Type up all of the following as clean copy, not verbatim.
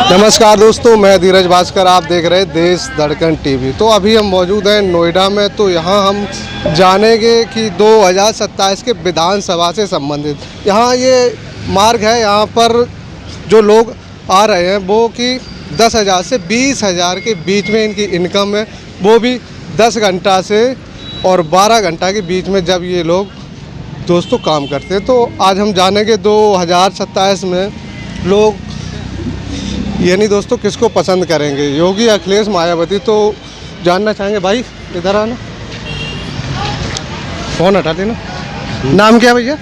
नमस्कार दोस्तों, मैं धीरज भास्कर। आप देख रहे हैं देश धड़कन टीवी। तो अभी हम मौजूद हैं नोएडा में। तो यहाँ हम जानेंगे कि 2027 के विधानसभा से संबंधित यहाँ ये मार्ग है। यहाँ पर जो लोग आ रहे हैं वो कि 10,000 से 20,000 के बीच में इनकी इनकम है, वो भी 10 घंटा से और 12 घंटा के बीच में जब ये लोग दोस्तों काम करते हैं। तो आज हम जानेंगे 2027 में लोग यानी दोस्तों किसको पसंद करेंगे, योगी, अखिलेश, मायावती। तो जानना चाहेंगे। भाई इधर आना, फोन हटा देना। नाम क्या भैया?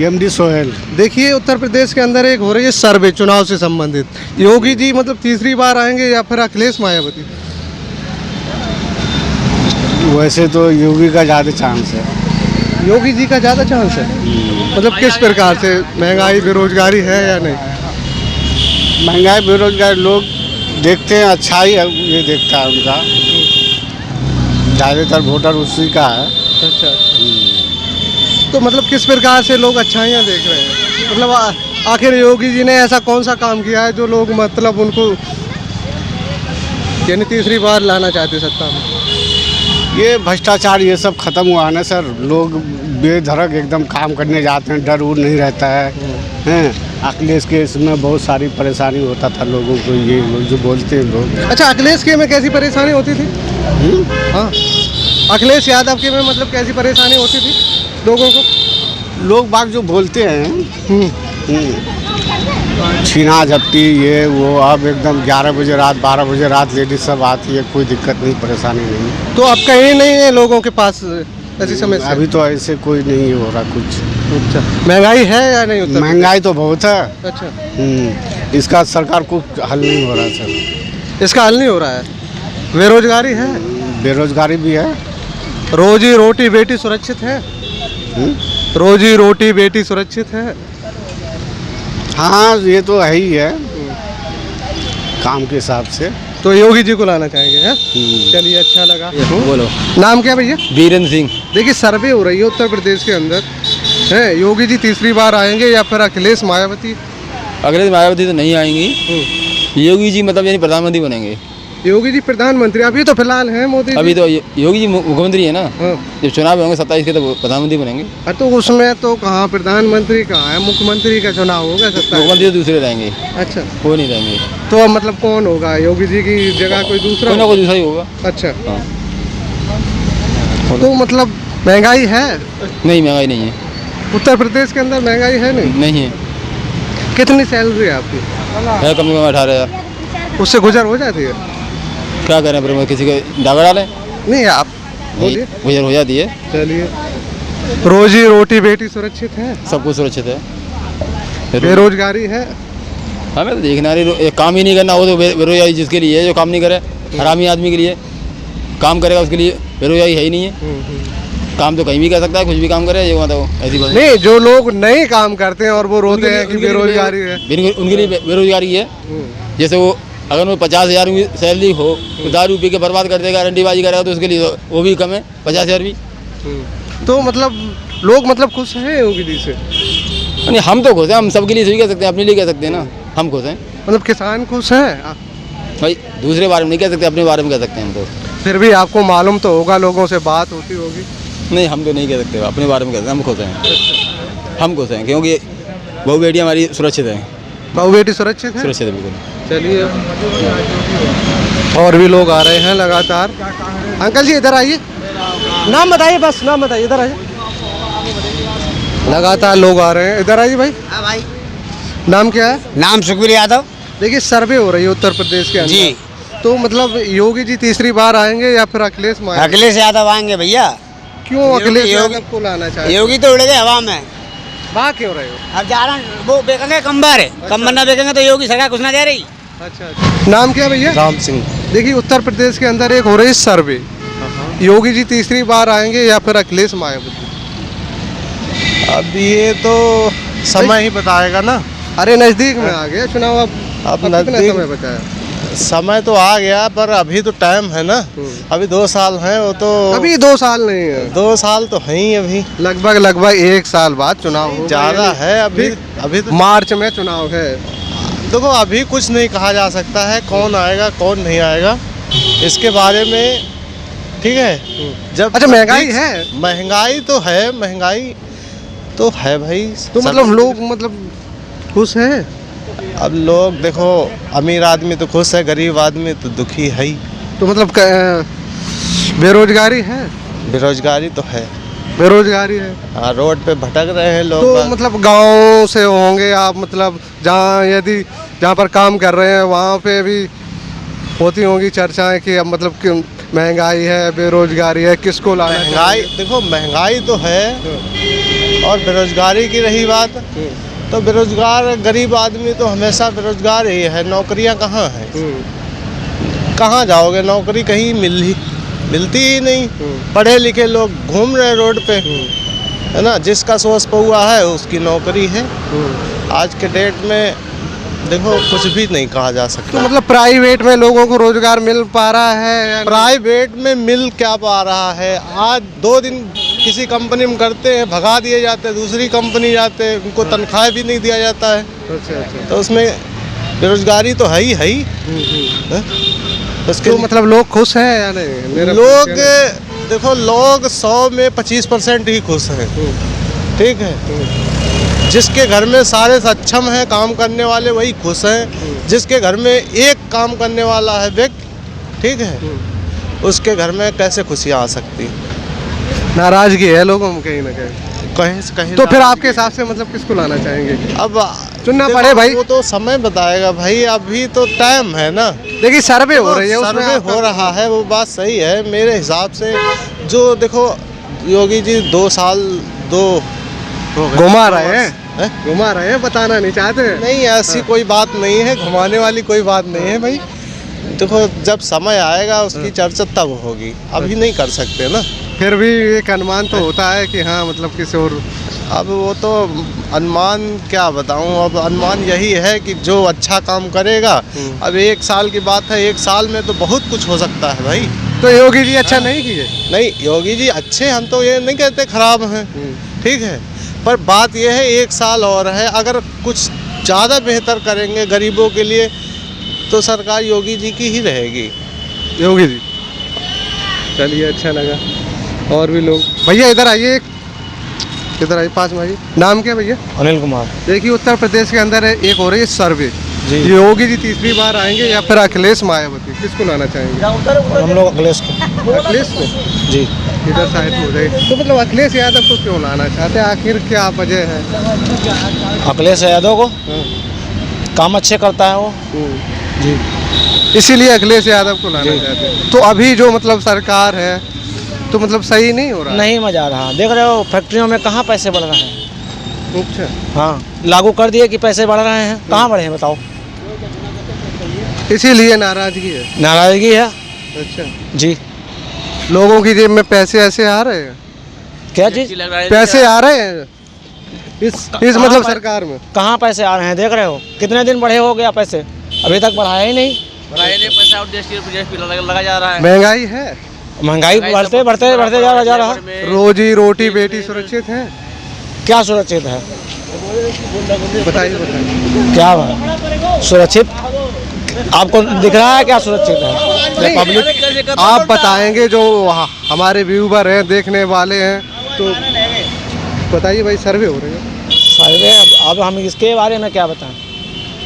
MD सोहेल। देखिए, उत्तर प्रदेश के अंदर एक हो रही है सर्वे चुनाव से संबंधित। योगी जी मतलब तीसरी बार आएंगे या फिर अखिलेश, मायावती? वैसे तो योगी का ज़्यादा चांस है। योगी जी का ज़्यादा चांस है। मतलब किस प्रकार से? महंगाई, बेरोजगारी है या नहीं? महंगाई, बेरोजगार लोग देखते हैं, अच्छा ही है ये देखता है उनका। ज़्यादातर वोटर उसी का है। अच्छा। तो मतलब किस प्रकार से लोग अच्छाइयाँ देख रहे हैं? मतलब आखिर योगी जी ने ऐसा कौन सा काम किया है जो लोग मतलब उनको यानी तीसरी बार लाना चाहते सत्ता में? ये भ्रष्टाचार ये सब खत्म हुआ है ना सर। लोग बेधड़क एकदम काम करने जाते हैं, डर उर नहीं रहता है। अखिलेश के इसमें बहुत सारी परेशानी होता था लोगों को, ये लोग जो बोलते हैं लोग। अच्छा, अखिलेश के में कैसी परेशानी होती थी? हाँ, अखिलेश यादव के में मतलब कैसी परेशानी होती थी लोगों को? लोग बाग जो बोलते हैं छीना झपटी ये वो, अब एकदम 11 बजे रात, 12 बजे रात लेडीज सब आती है, कोई दिक्कत नहीं, परेशानी नहीं। तो अब कहीं नहीं है लोगों के पास ऐसी समस्या? अभी तो ऐसे कोई नहीं हो रहा कुछ। अच्छा, महंगाई है या नहीं? महंगाई तो बहुत है। अच्छा। इसका सरकार को हल नहीं हो रहा सर। इसका हल नहीं हो रहा है। बेरोजगारी है? बेरोजगारी भी है। रोजी रोटी बेटी सुरक्षित है? रोजी रोटी बेटी सुरक्षित है? हाँ, ये तो है ही है काम के हिसाब से। तो योगी जी को लाना चाहेंगे हैं? चलिए, अच्छा लगा। बोलो। नाम क्या भैया? बीरेंद्र सिंह। देखिए, सर्वे हो रही है उत्तर प्रदेश के अंदर है, योगी जी तीसरी बार आएंगे या फिर अखिलेश, मायावती? अखिलेश मायावती तो नहीं आएंगी। योगी जी मतलब यानी प्रधानमंत्री बनेंगे। योगी जी प्रधानमंत्री अभी तो फिलहाल हैं मोदी जी। अभी तो योगी जी मुख्यमंत्री है ना। हाँ। जब चुनाव होंगे 27 के तो प्रधानमंत्री बनेंगे। तो उसमें तो कहाँ प्रधानमंत्री कहाँ है, मुख्यमंत्री का चुनाव होगा 27। मुख्यमंत्री तो दूसरे रहेंगे। अच्छा, वो नहीं रहेंगे। तो मतलब कौन होगा? योगी जी की जगह कोई दूसरा? कोई ना कोई दूसरा ही होगा। अच्छा। हाँ। तो मतलब महंगाई है? नहीं, महंगाई नहीं है। उत्तर प्रदेश के अंदर महंगाई है नहीं? नहीं है। कितनी सैलरी है आपकी? है कम से कम 18,000। उससे गुजर हो जाती है? क्या करें फिर, किसी को डागा डालें? नहीं, आप बोलिए। गुजर हो जाती है। चलिए, रोजी रोटी बेटी सुरक्षित है? सब कुछ सुरक्षित है। बेरोजगारी है? हमें तो देखना नहीं, काम ही नहीं करना हो तो बेरोजगारी जिसके लिए है, जो काम नहीं करे हरामी आदमी के लिए। काम करेगा उसके लिए बेरोजगारी है ही नहीं है। काम तो कहीं भी कर सकता है, कुछ भी काम करे, ये मतलब ऐसी बात नहीं। जो लोग नहीं काम करते हैं और वो रोते हैं कि बेरोजगारी है, उनके लिए बेरोजगारी है। जैसे वो अगर वो 50,000 की सैलरी हो तो दारू पी के बर्बाद कर देगा, रंडीबाजी करेगा, तो उसके लिए वो भी कम है, 50,000 भी। तो मतलब लोग मतलब खुश हैं योगी जी से? नहीं, हम तो खुश हैं। हम सबके लिए सही कह सकते हैं, अपने लिए कह सकते हैं ना। हम खुश हैं। मतलब किसान खुश हैं? भाई दूसरे बारे में नहीं कह सकते, अपने बारे में कह सकते हैं हम तो। फिर भी आपको मालूम तो होगा, लोगों से बात होती होगी। नहीं, हम तो नहीं कह सकते, अपने बारे में कहते हैं। हम खुश हैं। हम खुश हैं क्योंकि बहू बेटी हमारी सुरक्षित है। बहू बेटी सुरक्षित है? सुरक्षित है बिल्कुल। चलिए, और भी लोग आ रहे हैं लगातार। अंकल जी इधर आइए, नाम बताइए, बस नाम बताइए, इधर आइए। लगातार लोग आ रहे हैं, इधर आइए भाई। हाँ भाई। नाम क्या है? नाम सुखबीर यादव। देखिए, सर्वे हो रही है उत्तर प्रदेश के अंदर जी। तो मतलब योगी जी तीसरी बार आएंगे या फिर अखिलेश, मायावती? अखिलेश यादव आएंगे भैया। क्यों अखिलेश यादव को लाना चाहते? योगी तो उड़ गए हवा में। वहाँ क्यों रहे हो? अब जा रहा वो बेचेंगे कंबर, कंबर ना बेचेंगे तो योगी सरकार कुछ ना दे रही। अच्छा। नाम क्या भैया? राम सिंह। देखिए, उत्तर प्रदेश के अंदर एक हो रही है सर्वे, योगी जी तीसरी बार आएंगे या फिर अखिलेश, मायावती? अब ये तो समय ही बताएगा ना। अरे नजदीक में आ गया चुनाव, अब कितना नजदीक समय बचा है? समय तो आ गया, पर अभी तो टाइम है ना। अभी 2 साल हैं, वो तो अभी 2 साल नहीं है, 2 साल तो हैं ही अभी। लगभग 1 साल बाद चुनाव होगा। ज़्यादा है अभी। अभी तो मार्च में चुनाव है। देखो अभी कुछ नहीं कहा जा सकता है, कौन आएगा कौन नहीं आएगा इसके बारे में, ठीक है। जब अच्छा, महंगाई है, महंगाई तो है भाई। तो मतलब लोग मतलब खुश हैं? अब लोग देखो, अमीर आदमी तो खुश है, गरीब आदमी तो दुखी है ही। तो मतलब बेरोजगारी है? बेरोजगारी तो है, बेरोजगारी है। हाँ, रोड पे भटक रहे हैं लोग। तो मतलब गांव से होंगे आप, मतलब जहाँ पर काम कर रहे हैं वहाँ पे भी होती होंगी चर्चाएं कि अब मतलब कि महंगाई है, बेरोजगारी है, किसको लाना चाहिए? महंगाई देखो, महंगाई तो है, और बेरोजगारी की रही बात, तो बेरोजगार गरीब आदमी तो हमेशा बेरोजगार ही है। नौकरियां कहाँ हैं? कहाँ जाओगे? नौकरी कहीं मिलती ही नहीं। पढ़े लिखे लोग घूम रहे रोड पे, है ना। जिसका सोच पौआ है उसकी नौकरी है। आज के डेट में देखो कुछ भी नहीं कहा जा सकता। तो मतलब प्राइवेट में लोगों को रोजगार मिल पा रहा है? प्राइवेट में मिल क्या पा रहा है? आज 2 दिन किसी कंपनी में करते हैं, भगा दिए जाते हैं, दूसरी कंपनी जाते हैं, उनको तनख्वाह भी नहीं दिया जाता है। अच्छा। तो उसमें बेरोजगारी तो है ही। तो मतलब लोग खुश हैं या नहीं? लोग देखो, लोग 100 में 25% ही खुश हैं, ठीक है। जिसके घर में सारे सक्षम हैं काम करने वाले, वही खुश हैं। जिसके घर में एक काम करने वाला है व्यक्ति, ठीक है, उसके घर में कैसे खुशियाँ आ सकती? नाराजगी है लोगों में कहीं ना कहीं। कहीं से कहीं। तो फिर आपके हिसाब से मतलब किसको लाना चाहेंगे? अब चुनना पड़े भाई, वो तो समय बताएगा भाई, अभी तो टाइम है ना। देखिए सर्वे हो रही है, सर्वे हो रहा है, वो बात सही है मेरे हिसाब से। जो देखो योगी जी 2 साल घुमा रहे हैं, बताना नहीं चाहते हैं। नहीं, ऐसी कोई बात नहीं है, घुमाने वाली कोई बात नहीं है भाई। देखो जब समय आएगा उसकी चर्चा तब होगी, अभी नहीं कर सकते ना। फिर भी एक अनुमान तो होता है कि हाँ मतलब किसी और। अब वो तो अनुमान क्या बताऊं, अब अनुमान यही है कि जो अच्छा काम करेगा। अब 1 साल की बात है, 1 साल में तो बहुत कुछ हो सकता है भाई। तो योगी जी अच्छा नहीं किए? नहीं, योगी जी अच्छे, हम तो ये नहीं कहते खराब हैं, ठीक है, पर बात यह है 1 साल और है। अगर कुछ ज़्यादा बेहतर करेंगे गरीबों के लिए तो सरकार योगी जी की ही रहेगी। योगी जी, चलिए अच्छा लगा। और भी लोग, भैया इधर आइए, पास में आइए। नाम क्या भैया? अनिल कुमार। देखिए उत्तर प्रदेश के अंदर एक हो रही है सर्वे, योगी जी तीसरी बार आएंगे या फिर अखिलेश मायावती, किसको लाना चाहेंगे? हम लोग अखिलेश को। अखिलेश को जी। इधर साइड हो जाए। तो मतलब अखिलेश यादव को क्यों लाना चाहते हैं, आखिर क्या वजह है? अखिलेश यादव को काम अच्छे करता है वो जी, इसीलिए अखिलेश यादव को लाना चाहते हैं। तो अभी जो मतलब सरकार है तो मतलब सही नहीं हो रहा? नहीं मजा आ रहा। देख रहे हो फैक्ट्रियों में कहाँ पैसे बढ़ रहे हैं। अच्छा। हाँ, लागू कर दिए कि पैसे बढ़ रहे हैं, कहाँ बढ़े हैं बताओ? इसीलिए नाराजगी है? नाराजगी है। अच्छा जी। लोगों की जेब में पैसे ऐसे आ रहे हैं? क्या चीज? पैसे आ रहे हैं इस मतलब सरकार में? कहाँ पैसे आ रहे हैं? देख रहे हो कितने दिन बढ़े हो गया पैसे, अभी तक बढ़ाया ही नहीं। पैसा और देश लगा जा रहा है। महंगाई है, महंगाई बढ़ते जा रहा है। रोजी रोटी बेटी सुरक्षित है? क्या सुरक्षित है बताइए क्या सुरक्षित आपको दिख रहा है? क्या सुरक्षित है? पब्लिक आप बताएंगे, जो हमारे व्यूवर हैं, देखने वाले हैं, तो बताइए भाई। सर्वे हो रही है। सर्वे अब हम इसके बारे में क्या बताएं,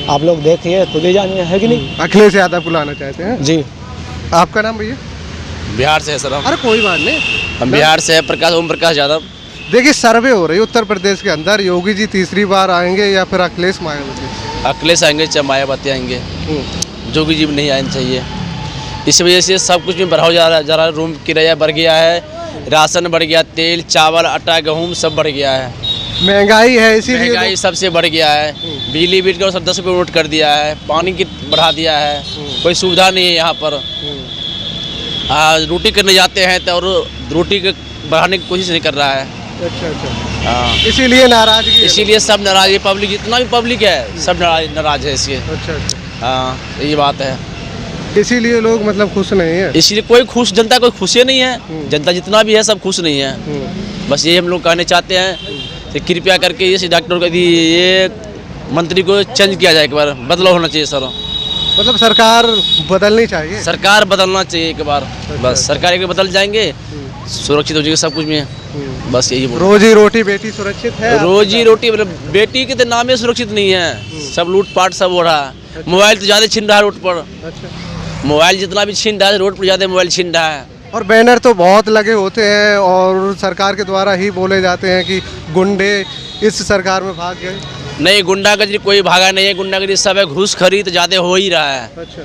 आप लोग देखिए, खुद ही जानिए, है कि नहीं? अखिलेश यादव को लाना चाहते हैं जी। आपका नाम भैया? बिहार से है सर हम। अरे कोई बात नहीं, हम बिहार से है, ओम प्रकाश यादव। देखिए सर्वे हो रही है उत्तर प्रदेश के अंदर, योगी जी तीसरी बार आएंगे या फिर अखिलेश मायावती? अखिलेश आएंगे चाहे मायावती आएंगे, योगी जी नहीं आना चाहिए। इस वजह से सब कुछ में बढ़ाव जा रहा है। रूम किराया बढ़ गया है, राशन बढ़ गया, तेल चावल आटा गेहूँ सब बढ़ गया है, महंगाई है, इसीलिए महंगाई सबसे बढ़ गया है। बिजली बिल का सब 10 रुपये नोट कर दिया है, पानी की बढ़ा दिया है, कोई सुविधा नहीं है यहाँ पर। रोटी करने जाते हैं तो और रोटी के बढ़ाने की कोशिश नहीं कर रहा है। अच्छा। हाँ, इसीलिए नाराजगी है। इसीलिए सब नाराज है, पब्लिक जितना भी पब्लिक है सब नाराज है इसके। अच्छा। हाँ, यही बात है। इसीलिए लोग मतलब खुश नहीं है। इसलिए कोई खुश जनता, कोई खुश नहीं है। जनता जितना भी है सब खुश नहीं है। बस ये हम लोग कहना चाहते हैं कि कृपया करके ये डॉक्टर को ये मंत्री को चेंज किया जाए, एक बार बदलाव होना चाहिए सर। मतलब सरकार बदलनी चाहिए। सरकार बदलना चाहिए एक बार, बस सरकार एक बार बदल जाएंगे, सुरक्षित हो जाएगी सब कुछ में, बस यही बोल। रोजी रोटी बेटी सुरक्षित है? रोजी रोटी मतलब बेटी के तो नाम ही सुरक्षित नहीं है, सब लूटपाट सब हो रहा है। मोबाइल तो ज़्यादा छीन रहा है रोड पर, मोबाइल जितना भी छीन रहा है रोड पर ज़्यादा मोबाइल छीन रहा है। और बैनर तो बहुत लगे होते हैं और सरकार के द्वारा ही बोले जाते हैं कि गुंडे इस सरकार में भाग गए। नहीं, गुंडागर्दी कोई भागा नहीं है, गुंडागर्दी सब है, घूस खरीद ज़्यादा हो ही रहा है। अच्छा।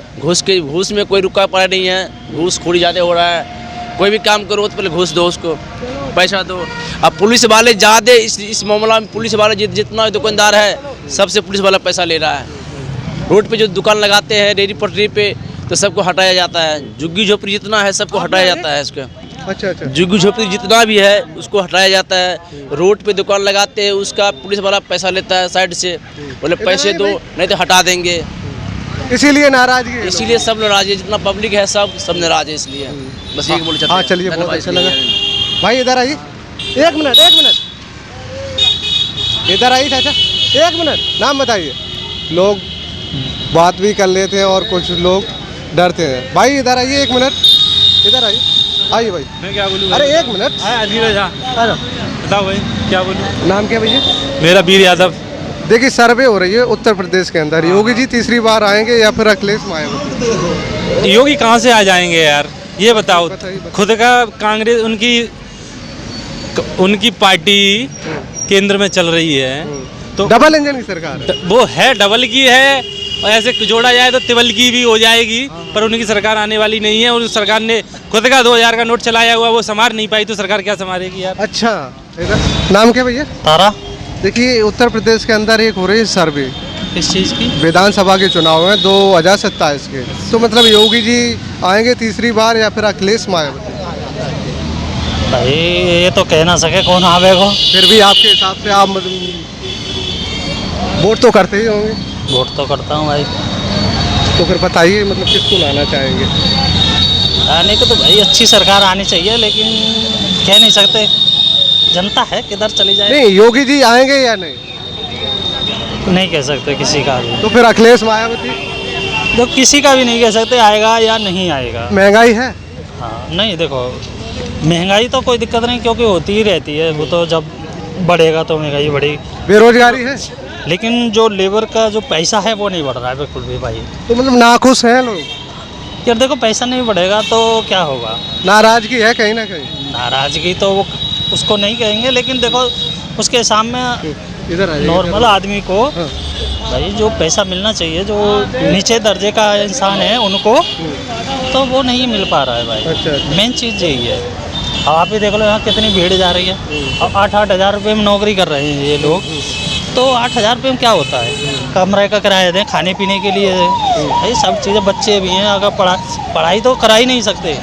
घूस में कोई रुका पड़ा नहीं है, घूस खोरी ज़्यादा हो रहा है। कोई भी काम करो तो पहले घूस दो, उसको पैसा दो। अब पुलिस वाले ज़्यादा इस मामला में पुलिस वाले जितना दुकानदार है सबसे पुलिस वाला पैसा ले रहा है। रोड पे जो दुकान लगाते हैं रेडी पटरी पे तो सबको हटाया जाता है, झुग्गी झोपड़ी जितना है सबको हटाया जाता है इसका। अच्छा अच्छा। झुग्गी झोपड़ी जितना भी है उसको हटाया जाता है। रोड पे दुकान लगाते हैं उसका पुलिस वाला पैसा लेता है साइड से, बोले पैसे दो नहीं तो हटा देंगे। इसीलिए नाराजगी है। इसीलिए सब नाराज है, जितना पब्लिक है सब नाराज है, इसलिए बस यही बोल चाहते हैं। हाँ चलिए, बहुत अच्छा लगा। भाई इधर आइए, एक मिनट इधर आइए चाचा, एक मिनट। नाम बताइए। लोग बात भी कर लेते हैं और कुछ लोग डरते हैं। भाई इधर आइए, एक मिनट इधर आइए। आइए भाई। मैं क्या बोलूँ? अरे एक मिनट। बताओ भाई क्या बोलूँ? नाम क्या भैया? मेरा वीर यादव। देखिए सर्वे हो रही है उत्तर प्रदेश के अंदर, योगी जी तीसरी बार आएंगे या फिर अखिलेश मायावती? योगी कहाँ से आ जाएंगे यार, ये बताओ। खुद का कांग्रेस उनकी पार्टी केंद्र में चल रही है तो डबल इंजन की सरकार है। वो है, डबल की है, और ऐसे जोड़ा जाए तो तिबल की भी हो जाएगी, पर उनकी सरकार आने वाली नहीं है। और सरकार ने खुद का 2000 का नोट चलाया हुआ, वो संभाल नहीं पाई तो सरकार क्या संभालेगी यार। अच्छा, इधर नाम क्या भैया? तारा। देखिए उत्तर प्रदेश के अंदर एक हो रही है सर्वे, किस चीज़ की? विधानसभा के चुनाव हैं 2027 के, तो मतलब योगी जी आएंगे तीसरी बार या फिर अखिलेश मायावती? भाई ये तो कह ना सके कौन आवेगा। फिर भी आपके हिसाब से आप वोट तो करते ही होंगे? वोट तो करता हूँ भाई। तो फिर बताइए मतलब किसको लाना चाहेंगे? आने को तो भाई अच्छी सरकार आनी चाहिए, लेकिन कह नहीं सकते, जनता है किधर चली जाए। नहीं, योगी जी आएंगे या नहीं? नहीं कह सकते किसी का भी। तो फिर अखिलेश मायावती? तो किसी का भी नहीं कह सकते आएगा या नहीं आएगा। महंगाई है? हाँ नहीं, देखो महंगाई तो कोई दिक्कत नहीं, क्योंकि होती ही रहती है, वो तो जब बढ़ेगा तो महंगाई बढ़ेगी। बेरोजगारी है? लेकिन जो लेबर का जो पैसा है वो नहीं बढ़ रहा है बिल्कुल भी भाई। तो मतलब नाखुश हैं लोग? यार देखो, पैसा नहीं बढ़ेगा तो क्या होगा। नाराजगी है कहीं ना कहीं? नाराजगी तो वो उसको नहीं कहेंगे, लेकिन देखो उसके सामने इधर नॉर्मल आदमी को भाई जो पैसा मिलना चाहिए, जो नीचे दर्जे का इंसान है उनको, तो वो नहीं मिल पा रहा है भाई। अच्छा। मेन चीज़ यही है। अब आप ही देख लो यहाँ कितनी भीड़ जा रही है। अब 8-8 हज़ार रुपये में नौकरी कर रहे हैं ये लोग, तो 8,000 रुपये में क्या होता है? कमरे का किराया दें, खाने पीने के लिए भाई सब चीज़ें, बच्चे भी हैं, अगर पढ़ाई तो करा ही नहीं सकते।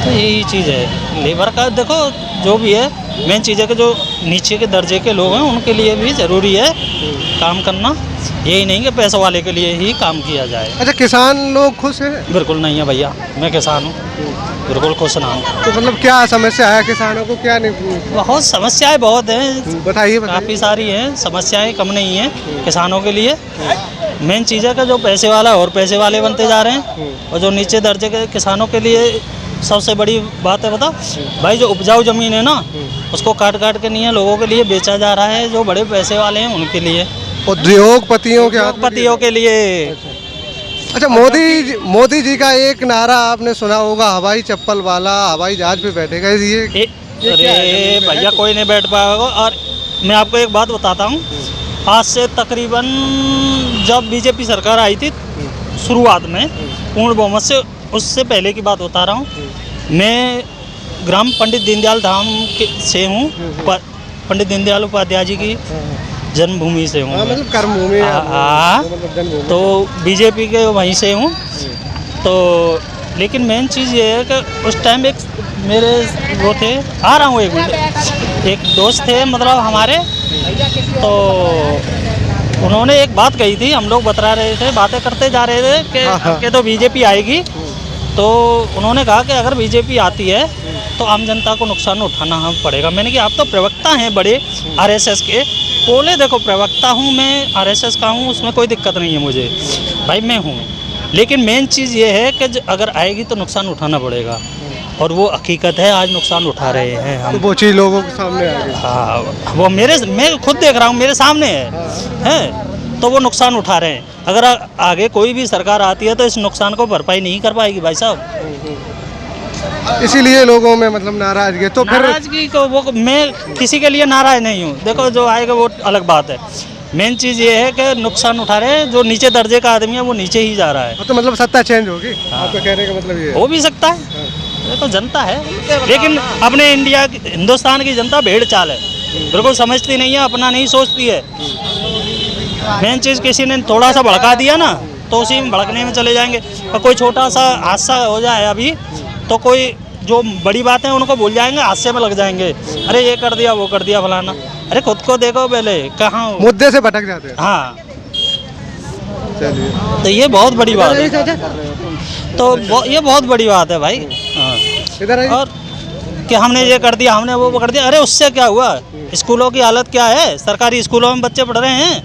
तो यही चीज़ है लेबर का। देखो जो भी है, मेन चीज़ है कि जो नीचे के दर्जे के लोग हैं उनके लिए भी ज़रूरी है काम करना, यही नहीं कि पैसे वाले के लिए ही काम किया जाए। अच्छा, किसान लोग खुश हैं? बिल्कुल नहीं है भैया, मैं किसान हूँ, बिल्कुल खुश ना हूँ। तो मतलब क्या समस्या है किसानों को, क्या नहीं? बहुत समस्याएं बहुत हैं, बताइए। काफ़ी सारी हैं समस्याएं, कम नहीं हैं किसानों के लिए। मेन चीज़ है कि जो पैसे वाला और पैसे वाले बनते जा रहे हैं, और जो नीचे दर्जे के किसानों के लिए सबसे बड़ी बात है, बताओ भाई, जो उपजाऊ ज़मीन है ना उसको काट के नहीं है लोगों के लिए बेचा जा रहा है, जो बड़े पैसे वाले हैं उनके लिए, उद्योगपतियों के लिए। अच्छा, मोदी जी का एक नारा आपने सुना होगा, हवाई चप्पल वाला हवाई जहाज पे बैठेगा। ये अरे भैया कोई नहीं बैठ पाएगा। और मैं आपको एक बात बताता हूँ, आज से तकरीबन जब बीजेपी सरकार आई थी शुरुआत में पूर्ण बहुमत से, उससे पहले की बात बता रहा हूँ। मैं ग्राम पंडित दीनदयाल धाम से हूँ, पंडित दीनदयाल उपाध्याय जी की जन्मभूमि से हूँ। मतलब कर्मभूमि। हाँ, तो बीजेपी के वहीं से हूँ। तो लेकिन मेन चीज़ ये है कि उस टाइम एक मेरे वो थे, आ रहा हूँ एक मिनट, एक दोस्त थे मतलब हमारे, तो उन्होंने एक बात कही थी, हम लोग बता रहे थे, बातें करते जा रहे थे कि तो बीजेपी आएगी तो उन्होंने कहा कि अगर बीजेपी आती है तो आम जनता को नुकसान उठाना हम पड़ेगा। मैंने कहा आप तो प्रवक्ता हैं बड़े आरएसएस के। बोले देखो प्रवक्ता हूँ मैं, आरएसएस का हूँ, उसमें कोई दिक्कत नहीं है मुझे, भाई मैं हूँ, लेकिन मेन चीज़ ये है कि अगर आएगी तो नुकसान उठाना पड़ेगा, और वो हकीकत है, आज नुकसान उठा रहे हैं हम। तो वो चीज़ लोगों के सामने आ गई। हाँ, वो मैं खुद देख रहा हूँ, मेरे सामने है, तो वो नुकसान उठा रहे हैं। अगर आगे कोई भी सरकार आती है तो इस नुकसान को भरपाई नहीं कर पाएगी भाई साहब। इसीलिए लोगों में मतलब नाराजगी। तो फिर नाराजगी को वो मैं किसी के लिए नाराज नहीं हूँ, देखो जो आएगा वो अलग बात है। मेन चीज़ ये है कि नुकसान उठा रहे हैं, जो नीचे दर्जे का आदमी है वो नीचे ही जा रहा है। तो मतलब सत्ता चेंज होगी, आपका कहने का मतलब ये है। हो भी सकता है, ये तो जनता है, लेकिन अपने हिंदुस्तान की जनता भेड़ चाल है, बिल्कुल समझती नहीं है, अपना नहीं सोचती है। मेन चीज़ किसी ने थोड़ा सा भड़का दिया ना तो उसी में भड़कने में चले जाएंगे, और कोई छोटा सा हादसा हो जाए अभी तो कोई जो बड़ी बातें उनको भूल जाएंगे, हादसे में लग जाएंगे, अरे ये कर दिया वो कर दिया फलाना। अरे खुद को देखो पहले, कहाँ मुद्दे से भटक जाते हैं। हाँ, चलिए, तो ये बहुत बड़ी बात है, तो ये बहुत बड़ी बात है भाई। हाँ, इधर आइए। और कि हमने ये कर दिया, हमने वो कर दिया, अरे उससे क्या हुआ? स्कूलों की हालत क्या है? सरकारी स्कूलों में बच्चे पढ़ रहे हैं,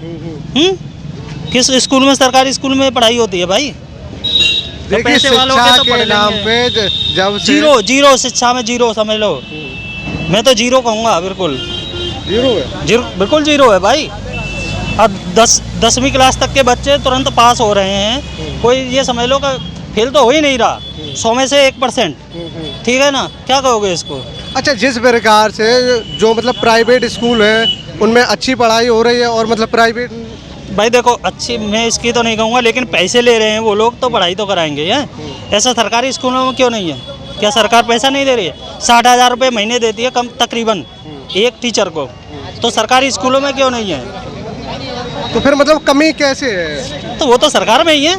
किस स्कूल में, सरकारी स्कूल में पढ़ाई होती है भाई? देखिए पैसे वालों के शिक्षा तो के पढ़ नाम लेंगे। पे जब से जीरो शिक्षा में जीरो समझ लो, मैं तो जीरो कहूँगा, बिल्कुल जीरो है। बिल्कुल जीरो है भाई। अब 10वीं क्लास तक के बच्चे तुरंत पास हो रहे हैं, कोई ये समझ लो कि फेल तो हो ही नहीं रहा, 100 में से 1%, ठीक है ना? क्या कहोगे इसको? अच्छा, जिस प्रकार से जो मतलब प्राइवेट स्कूल हैं उनमें अच्छी पढ़ाई हो रही है, और मतलब प्राइवेट भाई देखो अच्छी मैं इसकी तो नहीं कहूँगा, लेकिन पैसे ले रहे हैं वो लोग तो पढ़ाई तो कराएंगे हैं। ऐसा सरकारी स्कूलों में क्यों नहीं है? क्या सरकार पैसा नहीं दे रही है? 60,000 रुपये महीने देती है कम तकरीबन एक टीचर को, तो सरकारी स्कूलों में क्यों नहीं है? तो फिर मतलब कमी कैसे है? तो वो तो सरकार में ही है,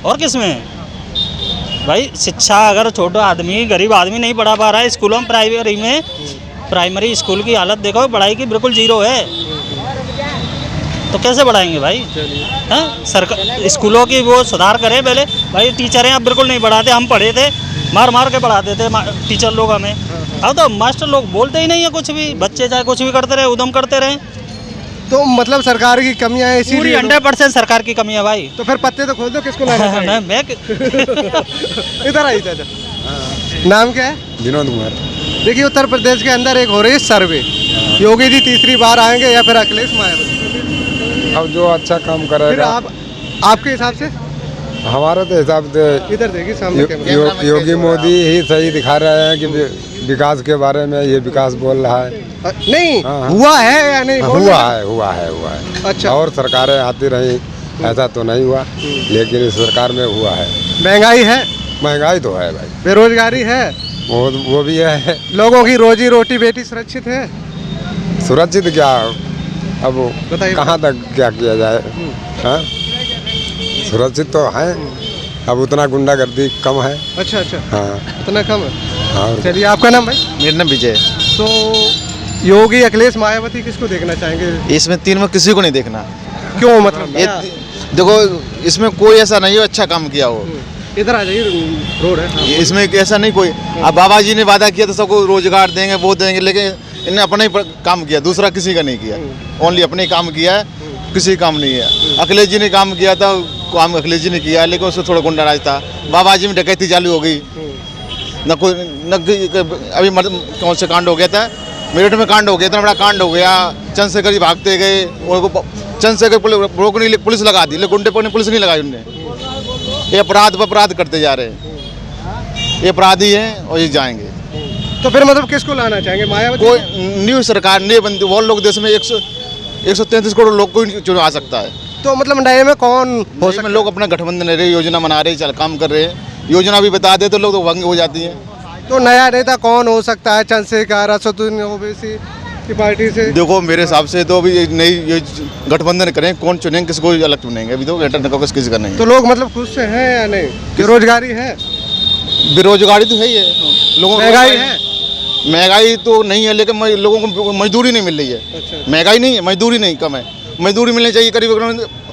और किस में है भाई? शिक्षा अगर छोटा आदमी, गरीब आदमी नहीं पढ़ा पा रहा है स्कूलों में, प्राइमरी स्कूल की हालत देखो, पढ़ाई की बिल्कुल जीरो है, तो कैसे बढ़ाएंगे भाई? हैं, सरकार स्कूलों की वो सुधार करें पहले भाई। टीचरें अब बिल्कुल नहीं पढ़ाते, हम पढ़े थे मार के पढ़ाते थे टीचर लोग हमें, अब तो मास्टर लोग बोलते ही नहीं है कुछ भी, बच्चे चाहे कुछ भी करते रहे, उधम करते रहे। तो मतलब सरकार की कमियां हैं, पूरी इसीलिए 100% सरकार की कमी है भाई। तो फिर पत्ते तो खोल दो, किसको लाना चाहिए? मैं इधर आइए चाचा। नाम क्या है? विनोद कुमार। देखिए, उत्तर प्रदेश के अंदर एक हो रही है सर्वे, योगी जी तीसरी बार आएंगे या फिर अखिलेश मायावती? अब जो अच्छा काम फिर करेगा, आपके हिसाब से? हमारे तो हिसाब से इधर देखिए सामने कैमरा। योगी मोदी ही सही दिखा रहे हैं कि विकास के बारे में ये विकास बोल रहा है। नहीं हाँ। हुआ है या नहीं? हुआ है। अच्छा। और सरकारें आती रही, ऐसा तो नहीं हुआ, लेकिन इस सरकार में हुआ है। महंगाई है? महंगाई तो है भाई, बेरोजगारी है? वो भी है। लोगों की रोजी रोटी बेटी सुरक्षित है? सुरक्षित क्या, अब बताइए। कहाँ तक क्या किया जाए? हाँ, सुरक्षित तो है, अब उतना गुंडागर्दी कम है। अच्छा, हाँ, इतना कम है। हाँ। चलिए, आपका नाम भाई? मेरा नाम विजय। तो योगी, अखिलेश, मायावती, किसको देखना चाहेंगे? इसमें तीन में किसी को नहीं देखना। क्यों मतलब? ये देखो, इसमें कोई ऐसा नहीं हो अच्छा काम किया हो। इधर आ जाइए, रोड है। हाँ। इसमें ऐसा नहीं कोई, अब बाबा जी ने वादा किया तो सबको रोजगार देंगे, वो देंगे, लेकिन इन्हें अपना ही काम किया, दूसरा किसी का नहीं किया, ओनली अपने ही काम किया है, किसी काम नहीं है। अखिलेश जी ने काम किया था, काम अखिलेश जी ने किया, लेकिन उससे थोड़ा गुंडा राज था। बाबा जी में डकैती चालू हो गई, अभी कौन से कांड हो गया था, मेरठ में कांड हो गया, इतना बड़ा कांड हो गया, चंद्रशेखर जी भागते गए, उनको चंद्रशेखर रोकने के लिए पुलिस लगा दी, लेकिन गुंडे पर पुलिस नहीं लगाई उनने। ये अपराध पर अपराध करते जा रहे हैं, ये अपराधी हैं और ये जाएंगे। तो फिर मतलब किसको लाना चाहेंगे? मायावती? कोई न्यू सरकार नए बंदी, वो लोग देश में 133 करोड़ लोग को चुनाव आ सकता है। तो मतलब नए में कौन हो सकता है? लोग अपना गठबंधन रहे, योजना बना रहे, चल काम कर रहे हैं, योजना भी बता दे तो लोग तो भंग हो जाती हैं। तो नया नेता कौन हो सकता है? चंद्रशेखर, असदुद्दीन ओवैसी की पार्टी से? देखो मेरे हिसाब से तो अभी नई ये गठबंधन करें, कौन चुनेंगे, किसको अलग चुनेंगे, अभी तो किसी का नहीं। तो लोग मतलब खुश से हैं या नहीं? बेरोजगारी है? बेरोजगारी तो है ही है, लोगों को महंगाई है? महंगाई तो नहीं है, लेकिन लोगों को मजदूरी नहीं मिल रही है। अच्छा। महंगाई नहीं है, मजदूरी नहीं कम है, मजदूरी मिलनी चाहिए। करीब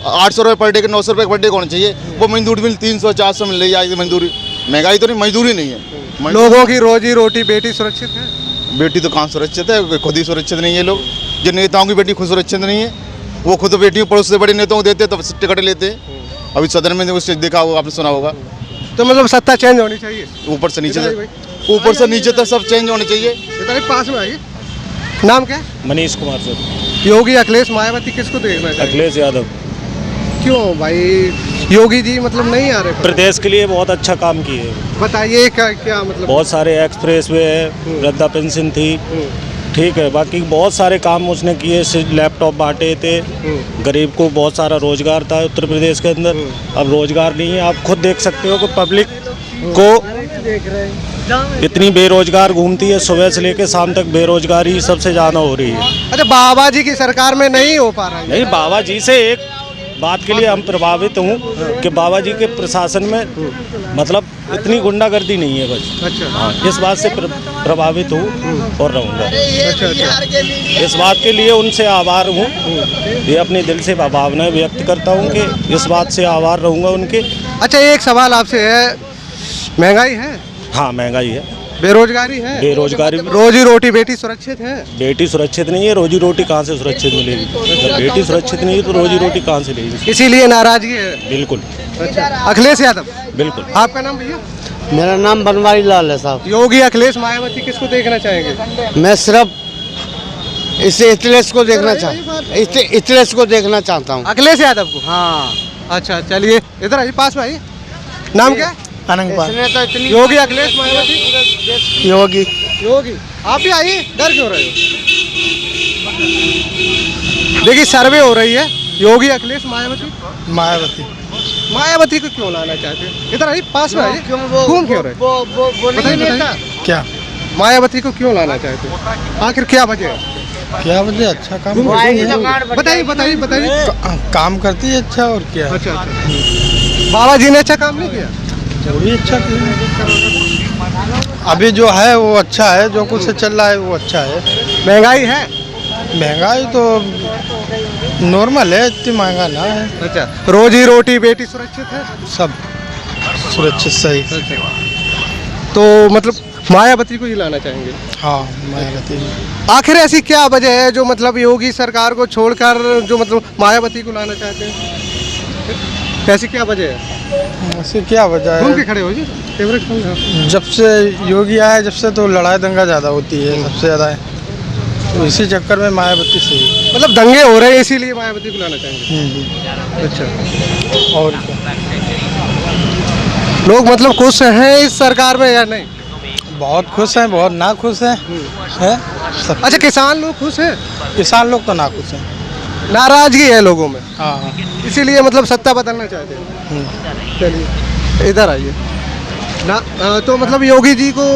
800 रुपये पर डे के, 900 रुपये पर डे होना चाहिए, वो मजदूरी मिल 300-400 मिल रही है मजदूरी। महंगाई तो नहीं, मजदूरी नहीं है। लोगों की रोजी रोटी बेटी सुरक्षित है? बेटी तो कहाँ सुरक्षित है, खुद ही सुरक्षित नहीं है लोग। जिन नेताओं की बेटी खुद सुरक्षित नहीं है, वो खुद बेटियों पड़ोस से बड़े नेताओं को देते तो टिकट लेते। अभी सदन में उससे देखा होगा, आपने सुना होगा। तो मतलब सत्ता चेंज होनी चाहिए, ऊपर से नीचे तक सब चेंज होने चाहिए। पास में आइए। नाम क्या है? मनीष कुमार सर। योगी, अखिलेश, मायावती, किसको देखना चाहिए? अखिलेश यादव। क्यों भाई? योगी जी मतलब नहीं आ रहे? प्रदेश के लिए बहुत अच्छा काम किए। बताइए क्या मतलब? बहुत सारे एक्सप्रेस वे है, वृद्धा पेंशन थी, ठीक है। बाकी बहुत सारे काम उसने किए, लैपटॉप बांटे थे, गरीब को बहुत सारा रोजगार था उत्तर प्रदेश के अंदर। अब रोजगार नहीं है, आप खुद देख सकते हो कि पब्लिक को इतनी बेरोजगार घूमती है, सुबह से लेकर शाम तक बेरोजगारी सबसे ज़्यादा हो रही है। अच्छा, बाबा जी की सरकार में नहीं हो पा रहा है? नहीं, बाबा जी से एक बात के लिए हम प्रभावित हूँ कि बाबा जी के प्रशासन में मतलब इतनी गुंडागर्दी नहीं है बस। अच्छा। हाँ, इस बात से प्रभावित हूँ और रहूँगा। अच्छा। इस बात के लिए उनसे आभार हूँ, ये अपने दिल से भावनाएं व्यक्त करता हूँ कि इस बात से आभार रहूँगा उनके। अच्छा, एक सवाल आपसे है, महंगाई है? हाँ, महंगाई है। बेरोजगारी है? बेरोजगारी। रोजी रोटी बेटी सुरक्षित है? बेटी सुरक्षित नहीं है, रोजी रोटी कहाँ से सुरक्षित मिलेगी? जब बेटी सुरक्षित नहीं है तो रोजी रोटी कहाँ से मिलेगी? इसीलिए नाराजगी है? बिल्कुल। अच्छा, अखिलेश यादव। बिल्कुल। आपका नाम भैया? मेरा नाम बनवारी लाल है साहब। योगी, अखिलेश, मायावती, किसको देखना चाहेंगे? मैं सिर्फ इसे अखिलेश को देखना अखिलेश को देखना चाहता हूँ। अखिलेश यादव को? हाँ। अच्छा, चलिए इधर आइए, पास में आइए। नाम क्या है? योगी, अखिलेश, मायावती? योगी। आप भी आइए, डर क्यों रहे हो? देखिए सर्वे हो रही है, योगी, अखिलेश, मायावती को क्यों लाना चाहते हैं? इधर आइए, पास में आइए। घूम क्यों रहे? बताइए क्या मायावती को क्यों लाना चाहते हैं? आखिर क्या वजह है? क्या वजह? अच्छा काम बताइए। काम करती है अच्छा, और क्या? अच्छा। बाबा जी ने अच्छा काम नहीं किया? भी अच्छा अभी जो है वो अच्छा है, जो कुछ चल रहा है वो अच्छा है। महंगाई है? महंगाई तो नॉर्मल है, इतनी महंगा ना है। अच्छा, रोजी रोटी बेटी सुरक्षित है? सब सुरक्षित, सही। तो मतलब मायावती को ही लाना चाहेंगे? हाँ, मायावती। आखिर ऐसी क्या वजह है जो मतलब योगी सरकार को छोड़कर जो मतलब मायावती को लाना चाहते हैं? ऐसी क्या वजह है? ऐसी क्या वजह है? घूम के खड़े हो जी, फेवरेट। जब से योगी आया, जब से तो लड़ाई दंगा ज़्यादा होती है, सबसे ज़्यादा है, तो इसी चक्कर में मायावती से मतलब दंगे हो रहे हैं, इसीलिए मायावती को लाना चाहेंगे? अच्छा। और लोग मतलब खुश हैं इस सरकार में या नहीं? बहुत खुश हैं, बहुत ना खुश हैं, है? अच्छा, किसान लोग खुश हैं? किसान लोग तो ना खुश हैं, नाराजगी है लोगों में। हाँ, इसीलिए मतलब सत्ता बदलना चाहते हैं। चलिए इधर आइए ना। तो मतलब योगी जी को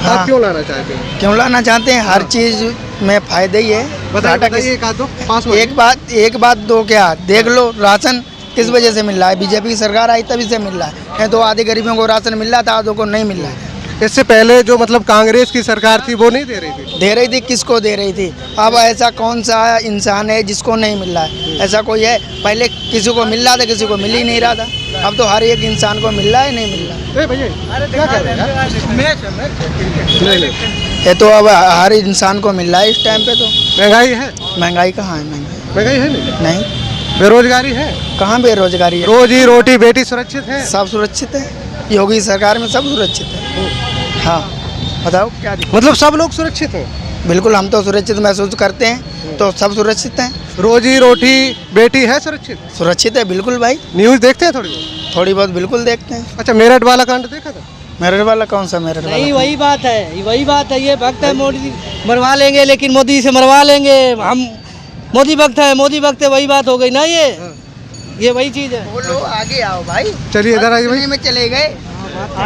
आप क्यों लाना चाहते हैं? क्यों लाना चाहते हैं? हर चीज़ में फायदे ही है। बताइए एक आध दो, पास में। एक बात दो, क्या देख लो, राशन किस वजह से मिल रहा है? बीजेपी की सरकार आई तभी से मिल रहा है, नहीं तो आधे गरीबों को राशन मिल रहा था, आधों को नहीं मिल रहा है। इससे पहले जो मतलब कांग्रेस की सरकार थी वो नहीं दे रही थी? दे रही थी, किसको दे रही थी? अब ऐसा कौन सा इंसान है जिसको नहीं मिल रहा है? ऐसा कोई है? पहले किसी को मिल रहा था, किसी को मिल ही नहीं रहा था, अब तो हर एक इंसान को मिल रहा है, नहीं मिल रहा है। भैया क्या कर रहे हैं? ये तो अब हर इंसान को मिल रहा है इस टाइम पे। तो महंगाई है? महंगाई कहाँ है? महंगाई है नहीं। बेरोजगारी है? कहाँ बेरोजगारी है? रोजी रोटी बेटी सुरक्षित है? सब सुरक्षित है, योगी सरकार में सब सुरक्षित है। हाँ, बताओ क्या दिक्कत? मतलब सब लोग सुरक्षित हैं? बिल्कुल, हम तो सुरक्षित महसूस करते हैं, तो सब सुरक्षित हैं। रोजी रोटी बेटी है सुरक्षित? सुरक्षित है बिल्कुल भाई। न्यूज़ देखते हैं? थोड़ी बहुत बिल्कुल देखते हैं। अच्छा, मेरठ वाला कांड देखा था? मेरठ वाला कौन सा मेरठ वाला? नहीं, वही बात है, ये भक्त है, मोदी मरवा लेंगे, लेकिन मोदी से मरवा लेंगे हम। मोदी भक्त है, वही बात हो गई ना। ये वही चीज़ है। बोलो, आगे आओ भाई। चलिए इधर आइए भाई। में चले गए।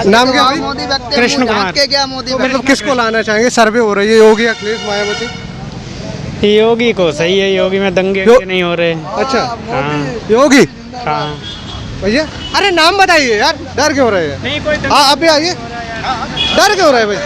नाम क्या भाई? मोदी भक्त, कृष्ण कुमार के क्या मोदी तो मतलब किसको लाना चाहेंगे? सर्वे हो रही है, योगी, अखिलेश, मायावती? योगी को सही है, योगी में दंगे नहीं हो रहे। अच्छा, हाँ। योगी। हाँ भैया, अरे नाम बताइए यार, डर क्यों रहे हैं? नहीं कोई आप भी आइए, डर क्यों रहे भाई?